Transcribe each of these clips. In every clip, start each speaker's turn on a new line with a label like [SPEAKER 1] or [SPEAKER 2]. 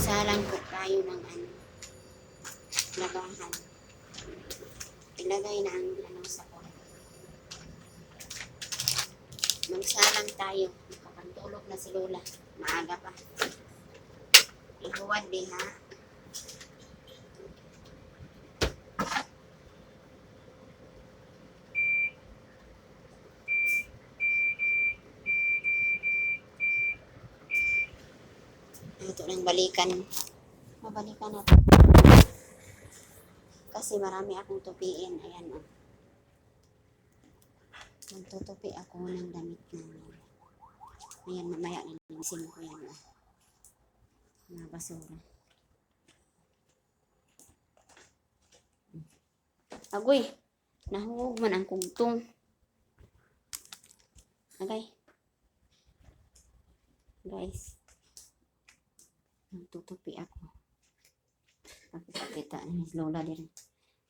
[SPEAKER 1] Magsalang po tayo ng ano, labahan. Ilagay na ang ano sa kwarto. Magsalang tayo. Nakapantulog na si Lola. Maaga pa. Ihuwad din ha. Ito lang balikan. Mabalikan natin. Kasi marami akong tupiin. Ayan o. Magtutupi ako ng damit namin. Ayan, mamaya nilinisin ko yan o. Mga basura. Agoy! Nahugog man ang kugtong. Agay. Guys. Magtutupi ako. Pagkakita ni Lola din.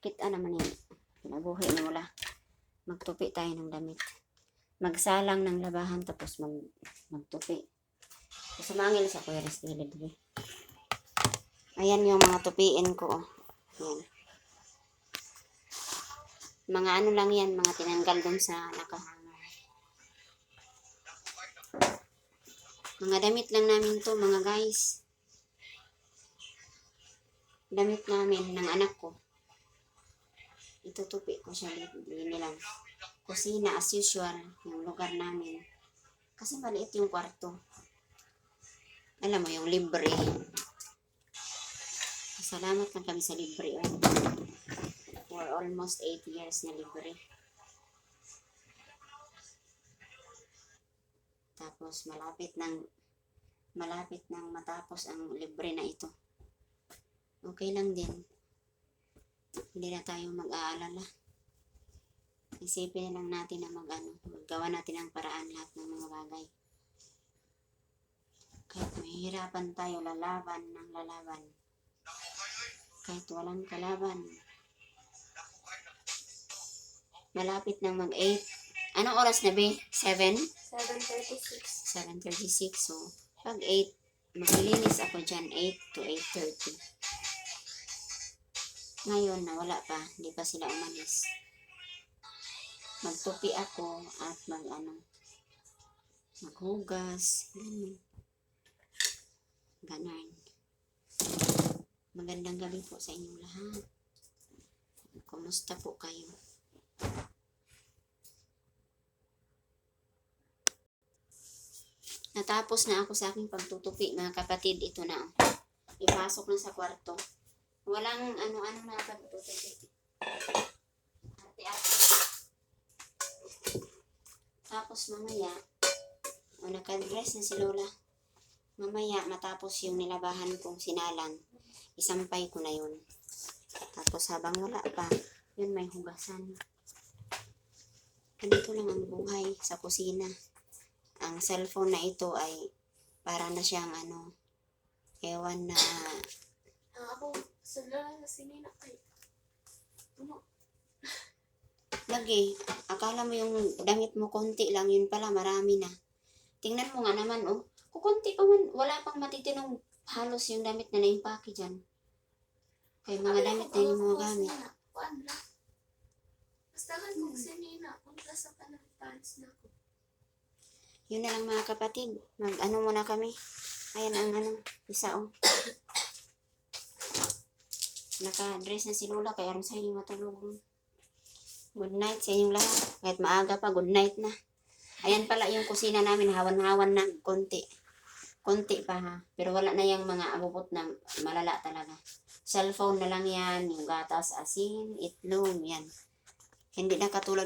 [SPEAKER 1] Kita naman yun. Pinabuhi ni Lola. Magtupi tayo ng damit. Magsalang ng labahan tapos magtupi. Sumangil sa Kuya Restilid. Ayan yung mga tupiin ko. Ayan. Mga ano lang yan. Mga tinanggal dun sa nakahanga. Mga damit lang namin to mga guys. Damit namin ng anak ko. Itutupi ko siya nilang kusina as usual yung lugar namin. Kasi maliit yung kwarto. Alam mo yung libre. Salamat lang kami sa libre. For almost 8 years na libre. Tapos malapit nang matapos ang libre na ito. Okay lang din. Hindi na tayo mag-aalala. Isipin lang natin na maggawa natin ang paraan lahat ng mga bagay. Kahit mahihirapan tayo, lalaban ng lalaban. Kahit walang kalaban. Malapit nang mag-8. Anong oras na ba? 7? 7:36. So, pag 8, maglilinis ako dyan 8 to 8:30. Ngayon, wala pa. Hindi pa sila umalis. Magtupi ako at maghugas. Ganun. Magandang gabi po sa inyong lahat. Kumusta po kayo? Natapos na ako sa aking pagtutupi, mga kapatid. Ito na. Ipasok na sa kwarto. Walang ano-ano na pagtutupi. Ate-ate. Tapos mamaya, nakadress na si Lola. Mamaya, matapos yung nilabahan kong sinalang, isampay ko na yun. Tapos habang wala pa, yun may hugasan. Ganito lang ang buhay sa kusina. Ang cellphone na ito ay para na siyang ewan na
[SPEAKER 2] Ako, sala na sinina kayo.
[SPEAKER 1] lagi. Akala mo yung damit mo konti lang, yun pala marami na. Tingnan mo nga naman, kukunti pa man, wala pang matitinong halos yung damit na naimpake dyan. Kaya mga damit na yung mga gamit.
[SPEAKER 2] Basta kan kung sinina, punta sa pants na ko.
[SPEAKER 1] Yun na lang mga kapatid. Muna kami. Ayan ang isa Naka-dress na si Lola kaya aram sa hindi matulog. Good night sa inyong lahat. Kahit maaga pa, good night na. Ayan pala yung kusina namin. Hawan-hawan na konti. Konti pa ha. Pero wala na yung mga abubot na malala talaga. Cellphone na lang yan. Yung gatas, asin, itlog, yan. Hindi na katulad